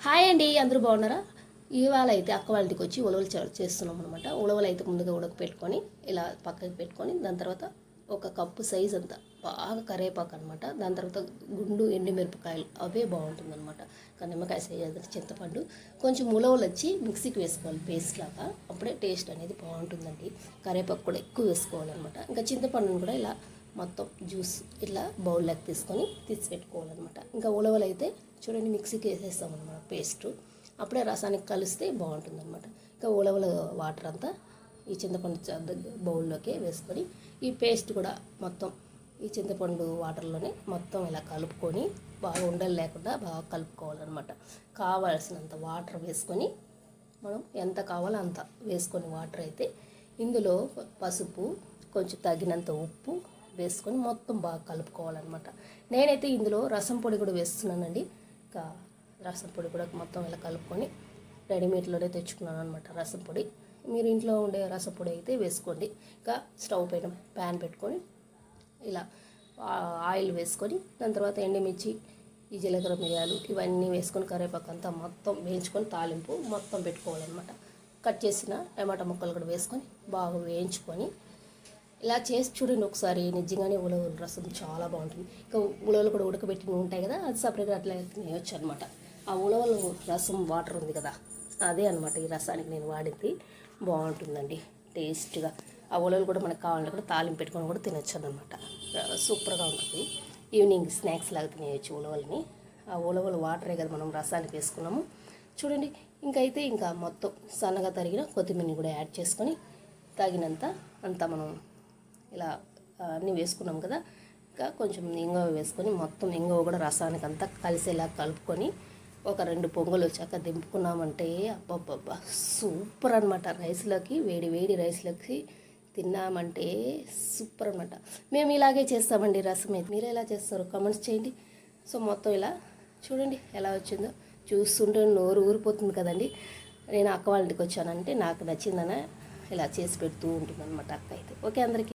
Hi అండి, అందరూ బాగున్నారా? ఇవాళ అయితే అక్క వాళ్ళ ఇంటికి వచ్చి ఉలవలు చేస్తున్నాం అనమాట. ఉలవలు అయితే ముందుగా ఉడకపెట్టుకొని ఇలా పక్కకి పెట్టుకొని దాని తర్వాత ఒక కప్పు సైజ్ అంతా బాగా కరివేపాకు అనమాట. దాని తర్వాత గుండు ఎండుమిరపకాయలు అవే బాగుంటుంది అనమాట. నిమ్మకాయ సైజ్ అది చింతపండు కొంచెం ఉలవలు వచ్చి మిక్సీకి వేసుకోవాలి పేస్ట్ లాగా. అప్పుడే టేస్ట్ అనేది బాగుంటుందండి. కరివేపాకు కూడా ఎక్కువ వేసుకోవాలన్నమాట. ఇంకా చింతపండును కూడా ఇలా మొత్తం జ్యూస్ ఇట్లా బౌల్లోకి తీసి పెట్టుకోవాలన్నమాట. ఇంకా ఉలవలు అయితే చూడండి మిక్సీకి వేసేస్తామన్నమాట పేస్టు. అప్పుడే రసానికి కలిస్తే బాగుంటుందన్నమాట. ఇంకా ఉలవల వాటర్ అంతా ఈ చింతపండు బౌల్లోకి వేసుకొని ఈ పేస్ట్ కూడా మొత్తం ఈ చింతపండు వాటర్లోనే మొత్తం ఇలా కలుపుకొని బాగా ఉండలు లేకుండా బాగా కలుపుకోవాలన్నమాట. కావాల్సినంత వాటర్ వేసుకొని మనం ఎంత కావాలో అంత వేసుకొని వాటర్ అయితే ఇందులో పసుపు కొంచెం తగినంత ఉప్పు వేసుకొని మొత్తం బాగా కలుపుకోవాలన్నమాట. నేనైతే ఇందులో రసం పొడి కూడా వేస్తున్నానండి. ఇంకా రసం పొడి కూడా మొత్తం ఇలా కలుపుకొని రెడీమేడ్లోనే తెచ్చుకున్నాను అనమాట రసం పొడి. మీరు ఇంట్లో ఉండే రసం పొడి అయితే వేసుకోండి. ఇంకా స్టవ్ పైన ప్యాన్ పెట్టుకొని ఇలా ఆయిల్ వేసుకొని దాని తర్వాత ఎండుమిర్చి ఈ జీలకర్ర మిరియాలు ఇవన్నీ వేసుకొని కరివేపాకు అంతా మొత్తం వేయించుకొని తాలింపు మొత్తం పెట్టుకోవాలన్నమాట. కట్ చేసిన టమాటా ముక్కలు కూడా వేసుకొని బాగా వేయించుకొని ఇలా చేసి చూడండి ఒకసారి. నిజంగానే ఉలవల రసం చాలా బాగుంటుంది. ఇంకా ఉలవలు కూడా ఉడకబెట్టి ఉంటాయి కదా, అది సపరేట్గా అట్లా వేయచ్చు అనమాట. ఆ ఉలవల రసం వాటర్ ఉంది కదా, అదే అనమాట ఈ రసానికి నేను వాడింది. బాగుంటుందండి టేస్ట్గా. ఆ ఉలవలు కూడా మనకు కావాలంటే కూడా తాలింపు పెట్టుకొని కూడా తినచ్చు అనమాట. సూపర్గా ఉంటుంది. ఈవినింగ్ స్నాక్స్ లాగా తినేయచ్చు ఉలవల్ని. ఆ ఉలవల వాటరే కదా మనం రసానికి వేసుకున్నాము. చూడండి ఇంకైతే ఇంకా మొత్తం సన్నగా తరిగిన కొత్తిమీరని కూడా యాడ్ చేసుకొని తగినంత అంతా మనం ఇలా అన్నీ వేసుకున్నాం కదా. ఇంకా కొంచెం ఇంగువ వేసుకొని మొత్తం ఇంగువ కూడా రసానికి అంతా కలిసేలా కలుపుకొని ఒక 2 పొంగులు వచ్చాక దింపుకున్నామంటే అబ్బబ్బబ్బా సూపర్ అనమాట. రైస్లోకి వేడి వేడి రైస్లోకి తిన్నామంటే సూపర్ అనమాట. మేము ఇలాగే చేస్తామండి రసం అయితే. మీరు ఎలా చేస్తారో కామెంట్స్ చేయండి. సో మొత్తం ఇలా చూడండి ఎలా వచ్చిందో. చూస్తుంటే నోరు ఊరిపోతుంది కదండి. నేను అక్క వాళ్ళ ఇంటికి వచ్చానంటే నాకు నచ్చిందనే ఇలా చేసి పెడుతూ ఉంటుంది అనమాట అక్క అయితే. ఓకే అందరికీ.